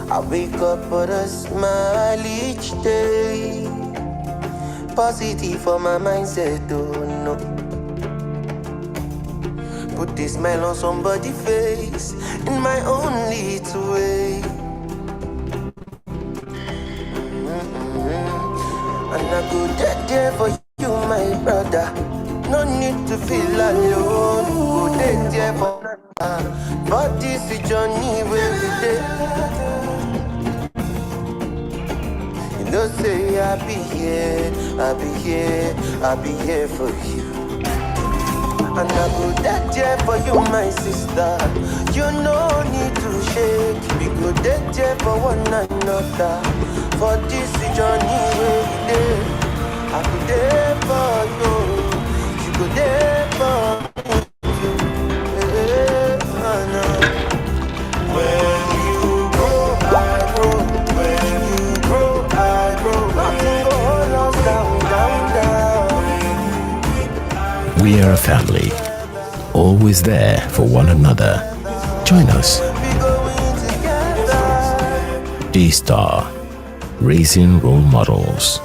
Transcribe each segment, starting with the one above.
I wake up with a smile each day. Positive for my mindset, oh no. Put this smile on somebody's face in my own little way. And I go there for you, my brother. No need to feel alone. Go there for this journey where we did. Don't say I'll be here for you. And I go dead there for you, my sister. You no need to shake. We go dead there for one another. For this journey where we dey, I go there for you. You go there for me too. When you grow, I grow. When you grow, I grow. Nothing go hold us down, down, down. We are a family, always there for one another. Join us. Dsap, raising role models.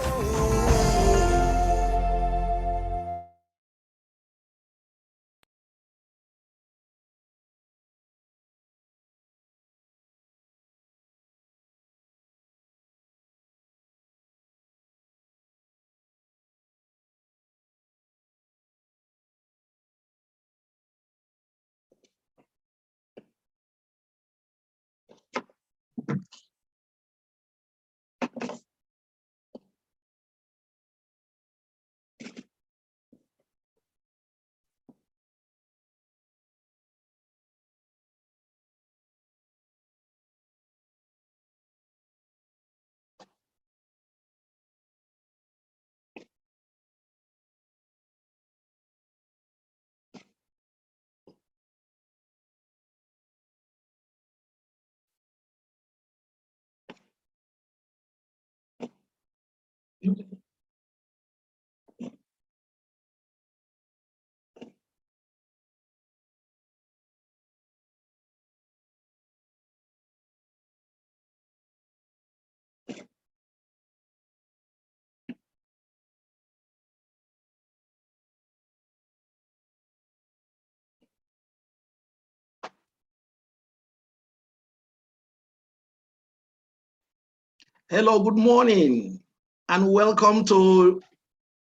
Hello, good morning, and welcome to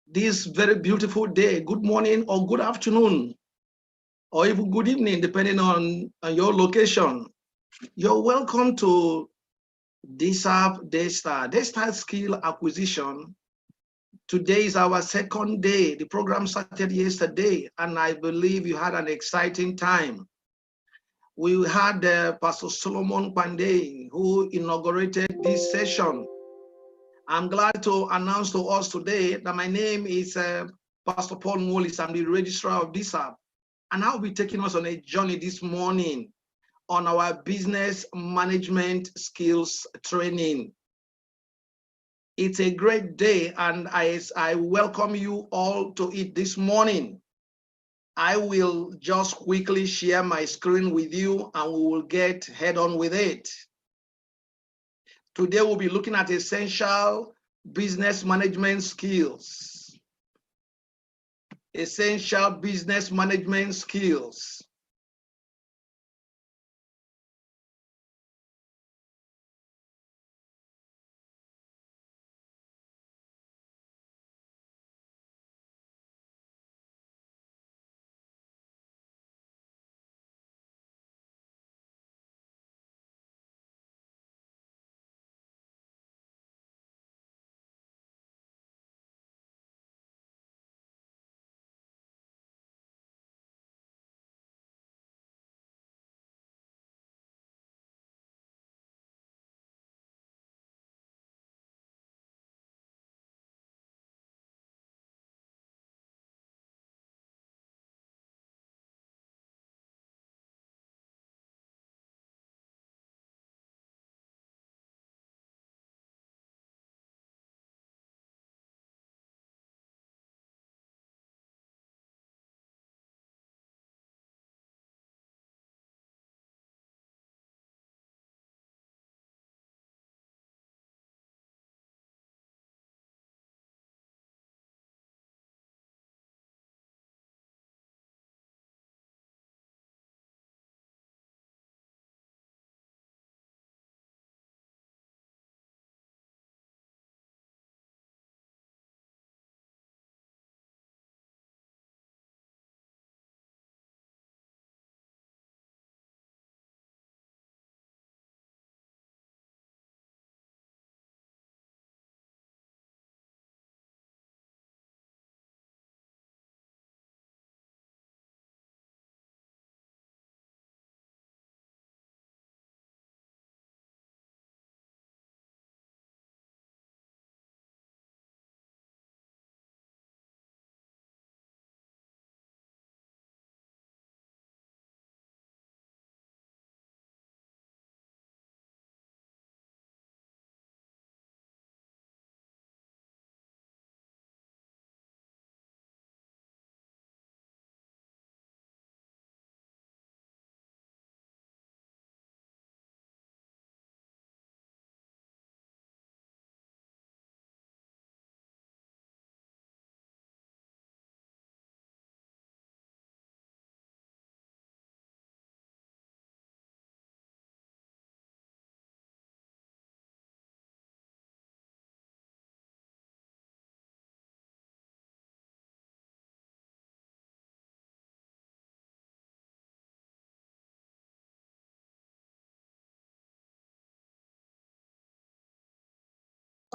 this very beautiful day. Good morning or good afternoon, or even good evening, depending on your location. You're welcome to Dsap Daystar Skill Acquisition. Today is our second day. The program started yesterday, and I believe you had an exciting time. We had Pastor Solomon Pandey, who inaugurated this session. I'm glad to announce to us today that my name is Pastor Paul Wallis. I'm the registrar of Dsap, and I'll be taking us on a journey this morning on our business management skills training. It's a great day, and I welcome you all to it this morning. I will just quickly share my screen with you, and we will get head on with it. Today, we'll be looking at essential business management skills. Essential business management skills.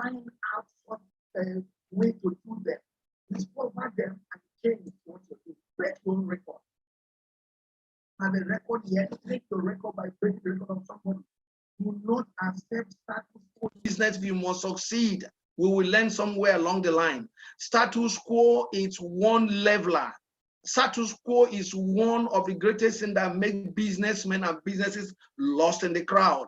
find out what way to do them, discover them, and change what you do. Break your record. Have a record here, take your record by breaking the record of somebody. Do not accept status quo business if you must succeed. We will learn somewhere along the line. Status quo is one leveler. Status quo is one of the greatest things that make businessmen and businesses lost in the crowd.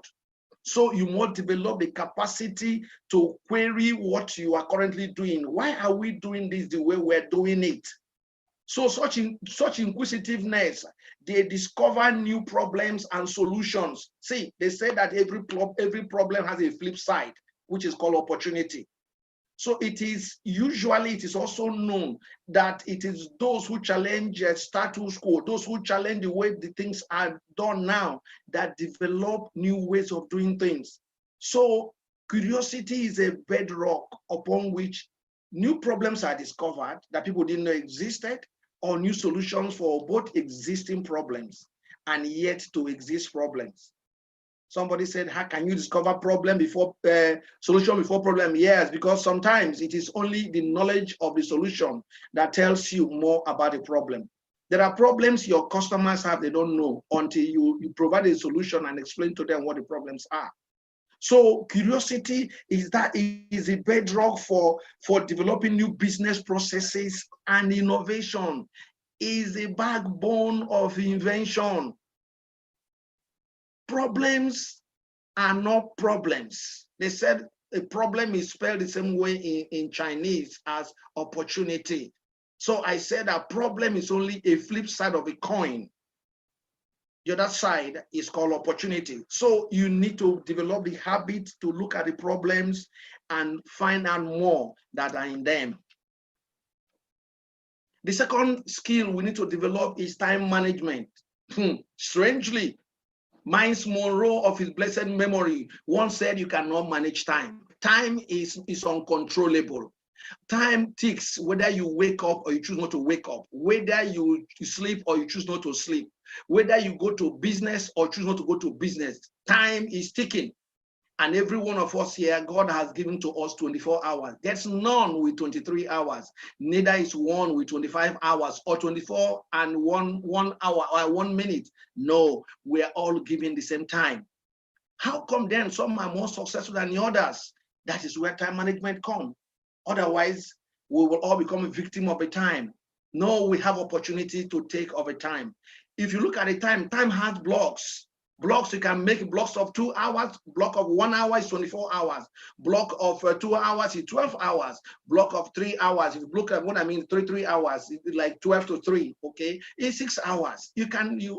So you must develop the capacity to query what you are currently doing. Why are we doing this the way we're doing it? So such inquisitiveness, they discover new problems and solutions. See, they say that every problem has a flip side, which is called opportunity. So it is also known that it is those who challenge status quo, those who challenge the way the things are done now, that develop new ways of doing things. So curiosity is a bedrock upon which new problems are discovered that people didn't know existed, or new solutions for both existing problems and yet to exist problems. Somebody said, how can you discover problem before solution before problem? Yes, because sometimes it is only the knowledge of the solution that tells you more about the problem. There are problems your customers have, they don't know until you provide a solution and explain to them what the problems are. So curiosity is a bedrock for developing new business processes, and innovation is a backbone of invention. Problems are not problems. They said a problem is spelled the same way in Chinese as opportunity. So I said a problem is only a flip side of a coin. The other side is called opportunity. So you need to develop the habit to look at the problems and find out more that are in them. The second skill we need to develop is time management. Strangely, Miles Monroe, of his blessed memory, once said you cannot manage time. Time is uncontrollable. Time ticks whether you wake up or you choose not to wake up, whether you sleep or you choose not to sleep, whether you go to business or choose not to go to business. Time is ticking. And every one of us here, God has given to us 24 hours. There's none with 23 hours. Neither is one with 25 hours or 24 and one hour or 1 minute. No, we are all given the same time. How come then some are more successful than the others? That is where time management comes. Otherwise, we will all become a victim of a time. No, we have opportunity to take of a time. If you look at the time, time has blocks. Blocks, you can make blocks of 2 hours. Block of 1 hour is 24 hours. Block of 2 hours is 12 hours. Block of 3 hours, if you look at what I mean, 3 hours, like 12 to 3, okay? It's 6 hours.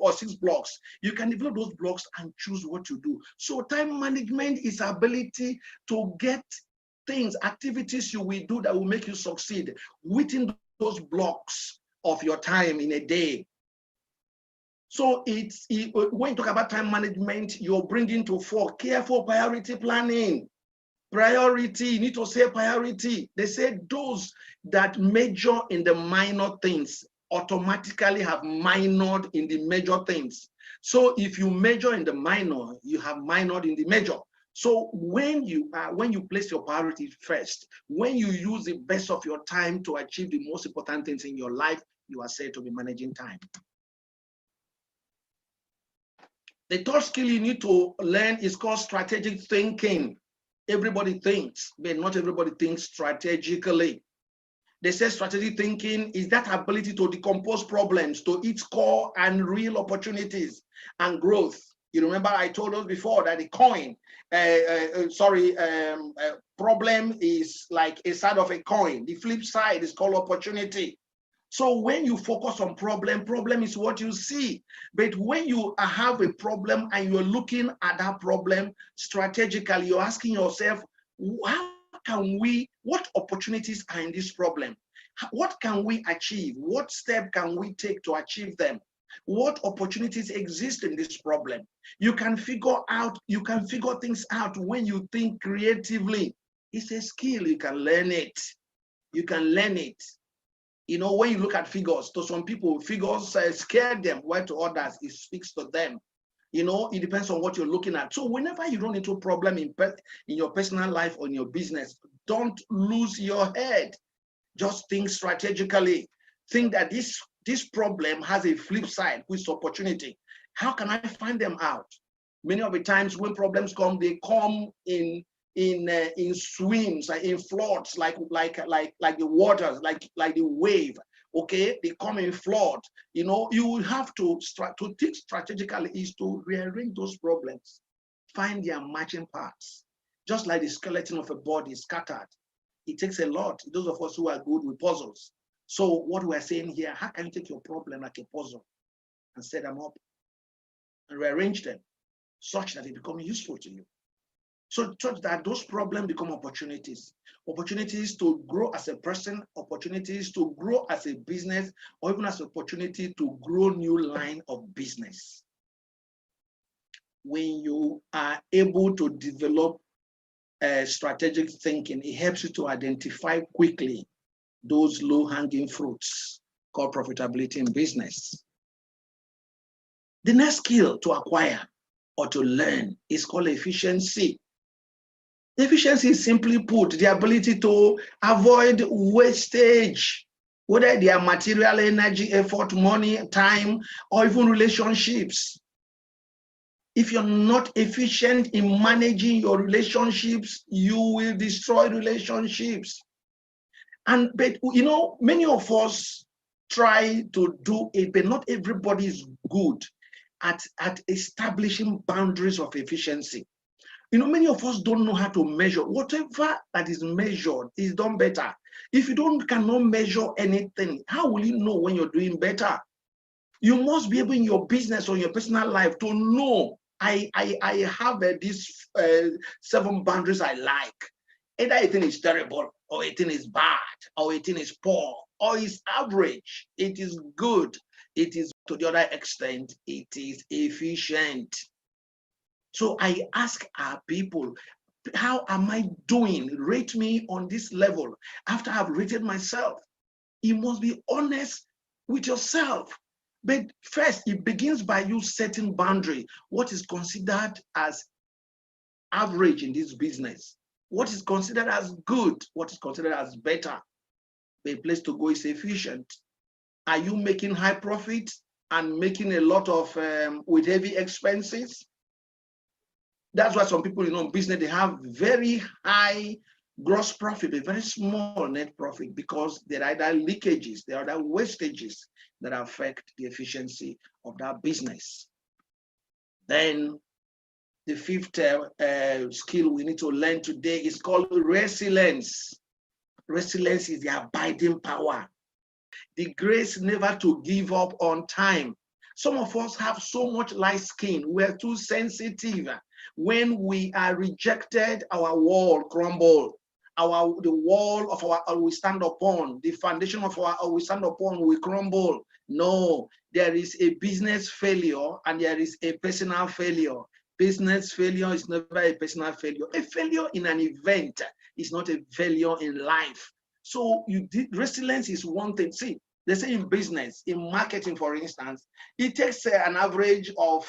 Or 6 blocks. You can develop those blocks and choose what to do. So time management is ability to get things, activities you will do that will make you succeed within those blocks of your time in a day. So when you talk about time management, you're bringing to fore careful priority planning. Priority, you need to say priority. They say those that major in the minor things automatically have minored in the major things. So if you major in the minor, you have minored in the major. So when you place your priorities first, when you use the best of your time to achieve the most important things in your life, you are said to be managing time. The third skill you need to learn is called strategic thinking. Everybody thinks, but not everybody thinks strategically. They say strategic thinking is that ability to decompose problems to its core and real opportunities and growth. You remember I told us before that the coin, problem is like a side of a coin. The flip side is called opportunity. So when you focus on problem is what you see. But when you have a problem and you're looking at that problem strategically, you're asking yourself, what opportunities are in this problem? What can we achieve? What step can we take to achieve them? What opportunities exist in this problem? You can figure things out when you think creatively. It's a skill, you can learn it. You can learn it. You know, when you look at figures, to some people, figures scare them, while to others, it speaks to them. You know, it depends on what you're looking at. So whenever you run into a problem in your personal life or in your business, don't lose your head. Just think strategically. Think that this problem has a flip side, which is opportunity. How can I find them out? Many of the times when problems come, they come in swims, in floods, like the waters, like the wave. Okay, they come in flood. You know, you will have to think strategically is to rearrange those problems, find their matching parts. Just like the skeleton of a body scattered, it takes a lot. Those of us who are good with puzzles. So what we're saying here, how can you take your problem like a puzzle and set them up and rearrange them such that they become useful to you? So that those problems become opportunities. Opportunities to grow as a person, opportunities to grow as a business, or even as an opportunity to grow new line of business. When you are able to develop strategic thinking, it helps you to identify quickly those low-hanging fruits called profitability in business. The next skill to acquire or to learn is called efficiency. Efficiency is simply put the ability to avoid wastage, whether they are material, energy, effort, money, time, or even relationships. If you're not efficient in managing your relationships, you will destroy relationships. But you know, many of us try to do it, but not everybody is good at establishing boundaries of efficiency. You know, many of us don't know how to measure. Whatever that is measured is done better. If you cannot measure anything, how will you know when you're doing better? You must be able in your business or your personal life to know, I have these 7 boundaries I like. Either a thing is terrible, or a thing is bad, or a thing is poor, or it's average. It is good. It is, to the other extent, it is efficient. So I ask our people, how am I doing? Rate me on this level. After I've rated myself, you must be honest with yourself. But first, it begins by you setting boundary. What is considered as average in this business? What is considered as good? What is considered as better? A place to go is efficient. Are you making high profit and making a lot of with heavy expenses? That's why some people, you know, in business, they have very high gross profit, but very small net profit, because there are either leakages, there are other wastages that affect the efficiency of that business. Then the 5th skill we need to learn today is called resilience. Resilience is the abiding power, the grace never to give up on time. Some of us have so much light skin. We're too sensitive. When we are rejected, our wall crumbles. The wall of our we stand upon, the foundation of our we stand upon will crumble. No, there is a business failure and there is a personal failure. Business failure is never a personal failure. A failure in an event is not a failure in life. So resilience is one thing. See, they say in business, in marketing, for instance, it takes an average of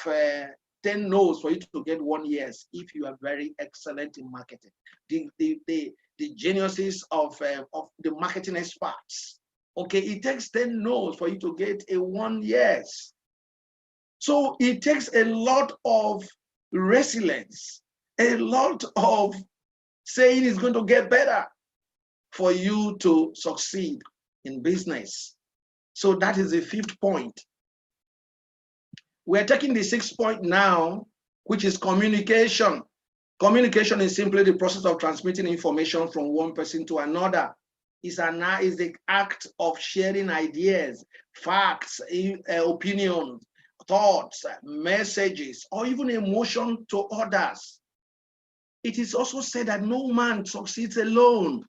10 no's for you to get 1 yes if you are very excellent in marketing. The geniuses of the marketing experts. Okay, it takes 10 no's for you to get a 1 yes. So it takes a lot of resilience, a lot of saying it's going to get better for you to succeed in business. So that is the 5th point. We're taking the 6th point now, which is communication. Communication is simply the process of transmitting information from one person to another. It's the act of sharing ideas, facts, opinions, thoughts, messages, or even emotion to others. It is also said that no man succeeds alone.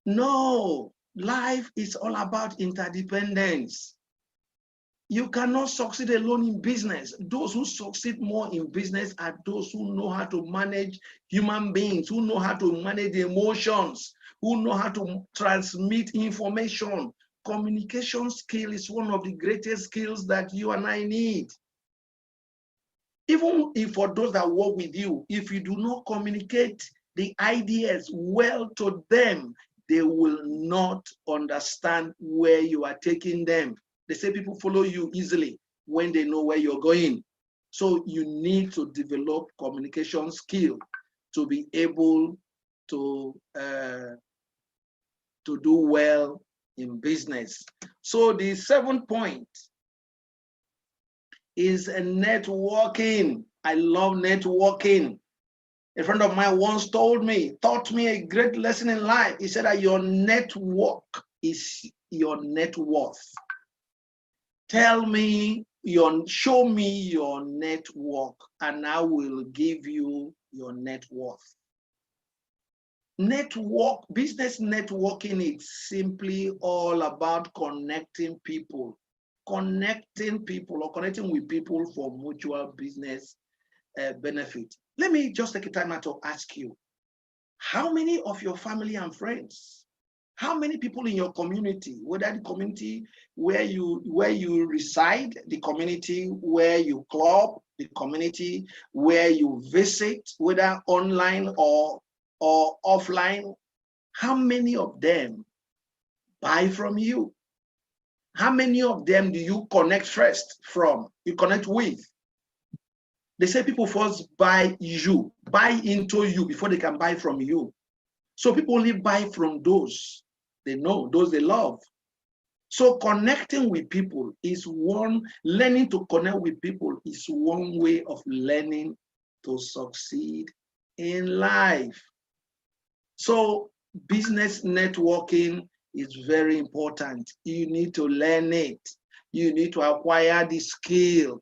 No, life is all about interdependence. You cannot succeed alone in business. Those who succeed more in business are those who know how to manage human beings, who know how to manage emotions, who know how to transmit information. Communication skill is one of the greatest skills that you and I need. Even if for those that work with you, if you do not communicate the ideas well to them, they will not understand where you are taking them. They say people follow you easily when they know where you're going. So you need to develop communication skill to be able to do well in business. So the 7th point is networking. I love networking. A friend of mine once taught me a great lesson in life. He said that your network is your net worth. Show me your network, and I will give you your net worth. Business networking is simply all about connecting people or connecting with people for mutual business benefit. Let me just take a time out to ask you, how many of your family and friends, how many people in your community, whether the community where you reside, the community where you club, the community where you visit, whether online or offline, how many of them buy from you? How many of them do you connect first from? You connect with? They say people first buy into you before they can buy from you. So people only buy from those they know, those they love. So connecting with people is learning to connect with people is one way of learning to succeed in life. So business networking is very important. You need to learn it. You need to acquire the skill.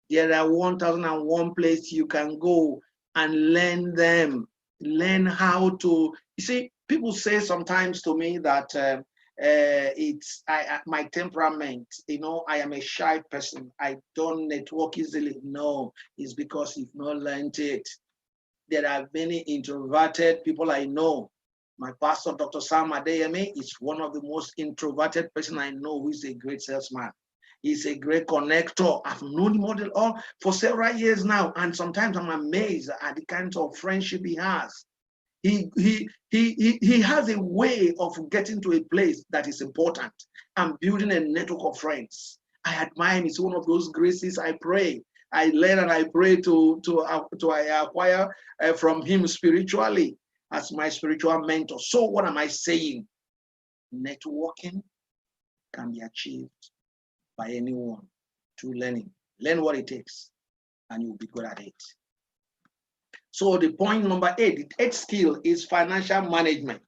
There are 1001 places you can go and learn them. Learn how to, you see, people say sometimes to me that it's my temperament, I am a shy person. I don't network easily. No, it's because you've not learned it. There are many introverted people I know. My pastor, Dr. Sam Adeyemi, is one of the most introverted person I know who is a great salesman. He's a great connector. I've known him for several years now, and sometimes I'm amazed at the kind of friendship he has. He has a way of getting to a place that is important and building a network of friends. I admire him. It's one of those graces I pray. I learn and I pray to acquire from him spiritually as my spiritual mentor. So what am I saying? Networking can be achieved by anyone through learning. Learn what it takes and you'll be good at it. So the point number 8, the 8th skill is financial management.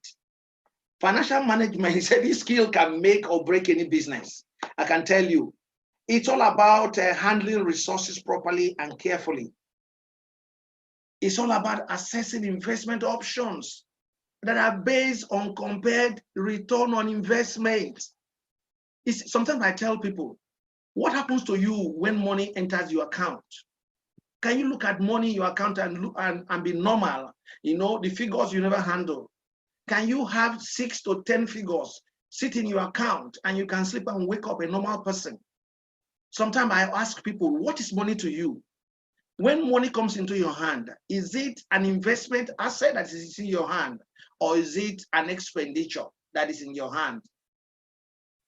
Financial management, he said this skill can make or break any business. I can tell you, it's all about handling resources properly and carefully. It's all about assessing investment options that are based on compared return on investment. Sometimes I tell people, what happens to you when money enters your account? Can you look at money in your account and be normal? The figures you never handle. Can you have 6 to 10 figures sit in your account and you can sleep and wake up a normal person? Sometimes I ask people, what is money to you? When money comes into your hand, is it an investment asset that is in your hand, or is it an expenditure that is in your hand?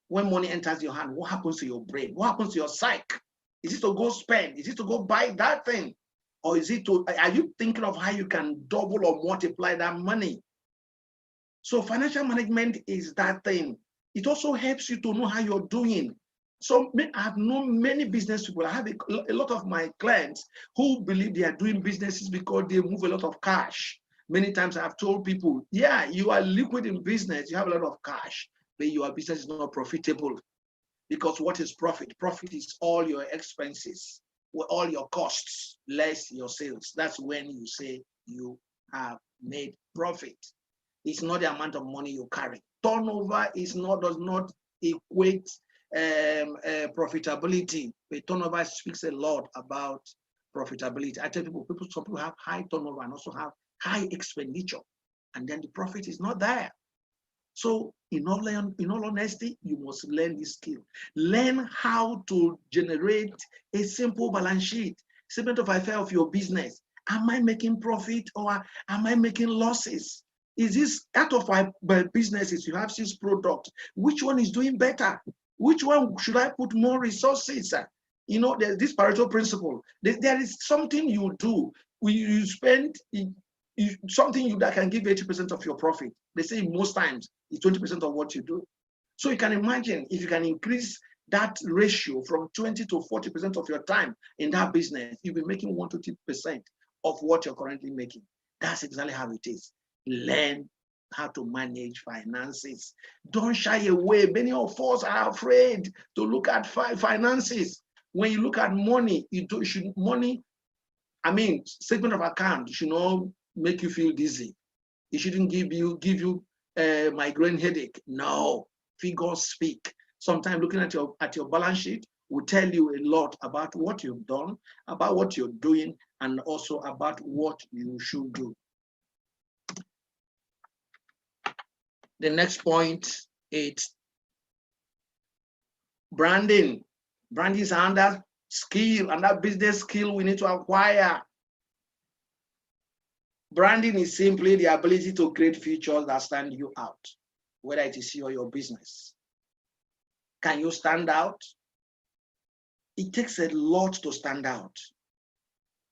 When money enters your hand, what happens to your brain? What happens to your psyche? Is it to go spend? Is it to go buy that thing? Or are you thinking of how you can double or multiply that money? So financial management is that thing. It also helps you to know how you're doing. So I've known many business people. I have a lot of my clients who believe they are doing businesses because they move a lot of cash. Many times I've told people, yeah, you are liquid in business, you have a lot of cash, but your business is not profitable. Because what is profit? Profit is all your expenses, all your costs, less your sales. That's when you say you have made profit. It's not the amount of money you carry. Turnover does not equate profitability. But turnover speaks a lot about profitability. I tell people, some people have high turnover and also have high expenditure, and then the profit is not there. So in all honesty, you must learn this skill. Learn how to generate a simple balance sheet. Statement of affairs of your business. Am I making profit or am I making losses? Is this out of my businesses? You have 6 products. Which one is doing better? Which one should I put more resources? You know, there's this Pareto principle. There is something you do. You spend something that can give 80% of your profit. They say most times it's 20% of what you do. So you can imagine if you can increase that ratio from 20 to 40% of your time in that business, you'll be making 1 to 2% of what you're currently making. That's exactly how it is. Learn how to manage finances. Don't shy away. Many of us are afraid to look at finances. When you look at money, statement of account should not make you feel dizzy. It shouldn't give you a migraine headache. No, figures speak. Sometimes looking at your balance sheet will tell you a lot about what you've done, about what you're doing, and also about what you should do. The next point is branding. Branding is another skill, another business skill we need to acquire. Branding is simply the ability to create features that stand you out, whether it is you or your business. Can you stand out? It takes a lot to stand out,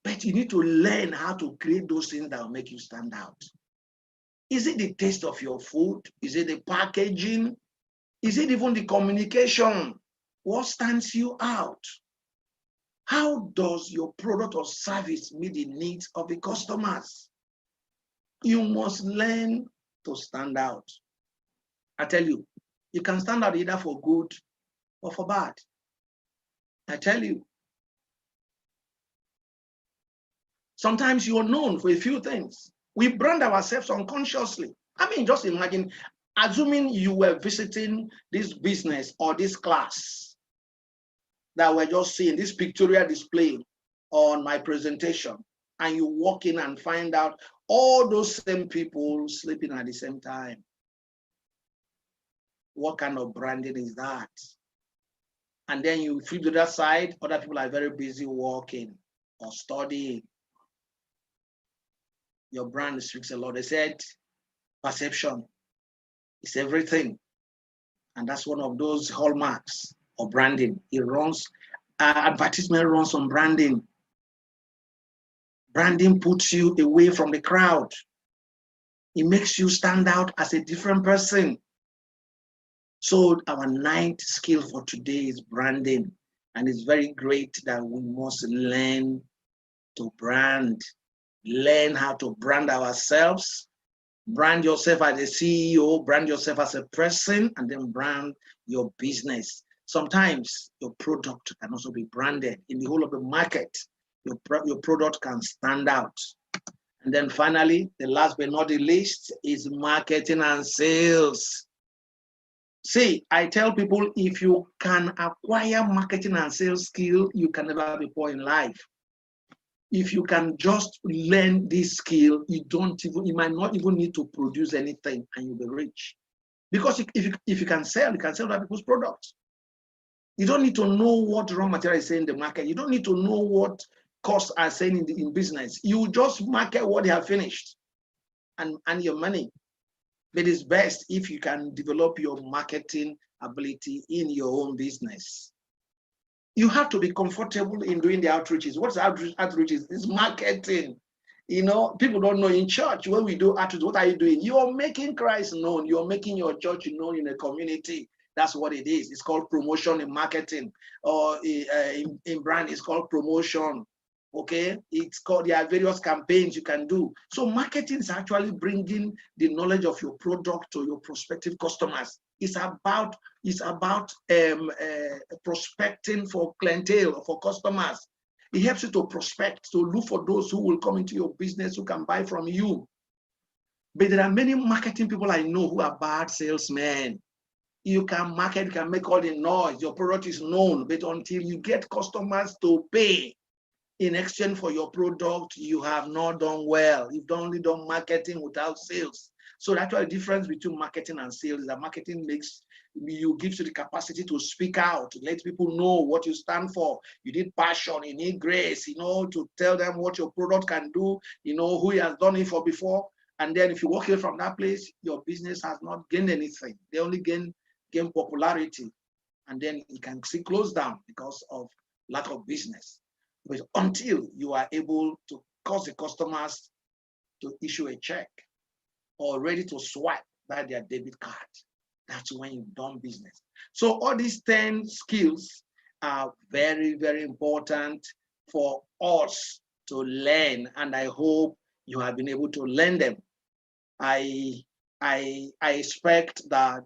but you need to learn how to create those things that will make you stand out. Is it the taste of your food? Is it the packaging? Is it even the communication? What stands you out? How does your product or service meet the needs of the customers? You must learn to stand out. I tell you, you can stand out either for good or for bad. I tell you. Sometimes you're known for a few things. We brand ourselves unconsciously. I mean, just imagine, assuming you were visiting this business or this class that we're just seeing, this pictorial display on my presentation, and you walk in and find out all those same people sleeping at the same time. What kind of branding is that? And then you flip to that side, other people are very busy working or studying. Your brand speaks a lot. They said perception is everything. And that's one of those hallmarks of branding. It runs, advertisement runs on branding. Branding puts you away from the crowd. It makes you stand out as a different person. So our 9th skill for today is branding. And it's very great that we must learn to brand. Learn how to brand ourselves. Brand yourself as a CEO, brand yourself as a person, and then brand your business. Sometimes your product can also be branded in the whole of the market. Your product can stand out. And then finally, the last but not the least is marketing and sales. See, I tell people, if you can acquire marketing and sales skill, you can never be poor in life. If you can just learn this skill, you might not even need to produce anything and you'll be rich. Because if you can sell other people's products. You don't need to know what raw material is saying in the market. You don't need to know what costs are saying in business. You just market what they have finished and your money. But it's best if you can develop your marketing ability in your own business. You have to be comfortable in doing the outreaches. What's outreaches? It's marketing. You know, people don't know in church when we do outreach, what are you doing? You're making Christ known. You're making your church known in a community. That's what it is. It's called promotion in marketing, or in brand, it's called promotion. Okay, it's called, there are various campaigns you can do. So marketing is actually bringing the knowledge of your product to your prospective customers. It's about prospecting for clientele, for customers. It helps you to prospect, to look for those who will come into your business, who can buy from you. But there are many marketing people I know who are bad salesmen. You can market, you can make all the noise, your product is known, but until you get customers to pay in exchange for your product, you have not done well. You've only done marketing without sales. So that's why the difference between marketing and sales is that marketing makes you give you the capacity to speak out, to let people know what you stand for. You need passion, you need grace, to tell them what your product can do, who you has done it for before. And then if you walk away from that place, your business has not gained anything. They only gain popularity. And then it can see close down because of lack of business. But until you are able to cause the customers to issue a check or ready to swipe by their debit card, that's when you've done business. So all these 10 skills are very, very important for us to learn. And I hope you have been able to learn them. I expect that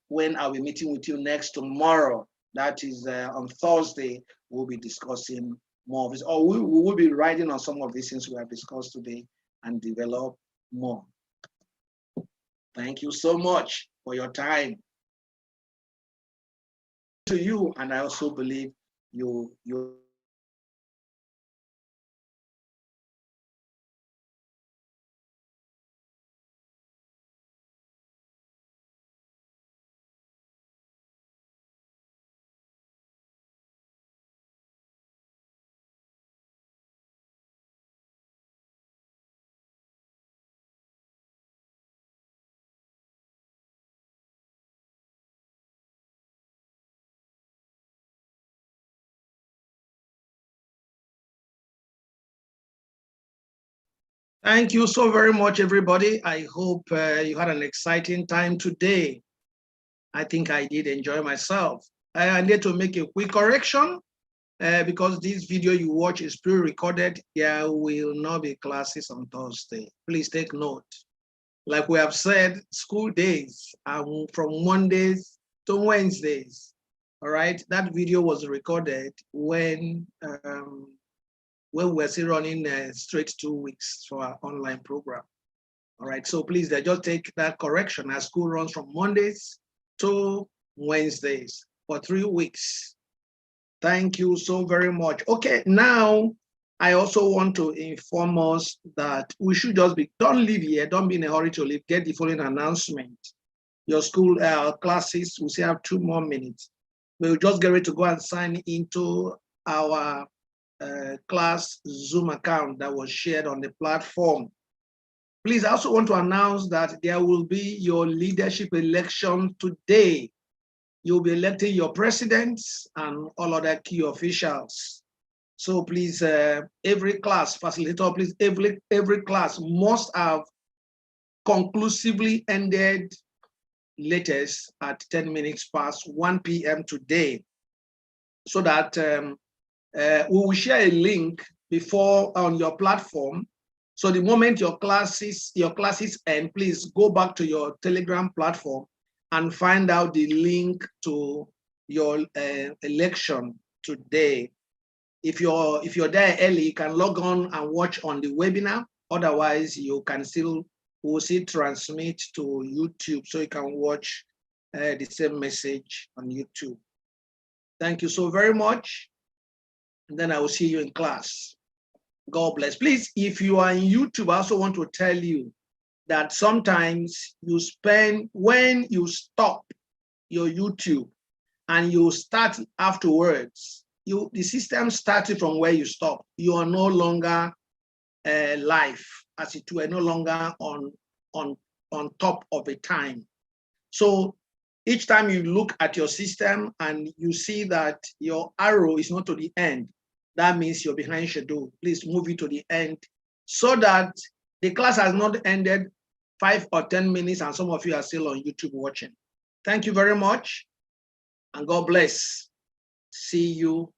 when I'll be meeting with you next tomorrow, that is on Thursday, we'll be discussing more of this, or we will be writing on some of these things we have discussed today and develop more. Thank you so much for your time. To you, and I also believe you. Thank you so very much, everybody. I hope you had an exciting time today. I think I did enjoy myself. I need to make a quick correction because this video you watch is pre-recorded. There will not be classes on Thursday. Please take note. Like we have said, school days are from Mondays to Wednesdays. All right, that video was recorded when we're still running straight 2 weeks for our online program. All right, so please just take that correction as school runs from Mondays to Wednesdays for 3 weeks. Thank you so very much. Okay, now I also want to inform us that we should just don't leave here, don't be in a hurry to leave, get the following announcement. Your school classes, we still have 2 more minutes. We'll just get ready to go and sign into our class Zoom account that was shared on the platform. Please, I also want to announce that there will be your leadership election today. You'll be electing your presidents and all other key officials. So please, every class, facilitator, please, every class must have conclusively ended latest at 10 minutes past 1 p.m. today, so that we will share a link before on your platform. So the moment your classes end, please go back to your Telegram platform and find out the link to your election today. If you're there early, you can log on and watch on the webinar. Otherwise, you can we'll still transmit to YouTube, so you can watch the same message on YouTube. Thank you so very much. And then I will see you in class. God bless. Please, if you are in YouTube, I also want to tell you that sometimes when you stop your YouTube and you start afterwards, the system started from where you stop. You are no longer live, as it were, no longer on top of a time. So each time you look at your system and you see that your arrow is not to the end, that means you're behind schedule. Please move it to the end so that the class has not ended 5 or 10 minutes and some of you are still on YouTube watching. Thank you very much and God bless. See you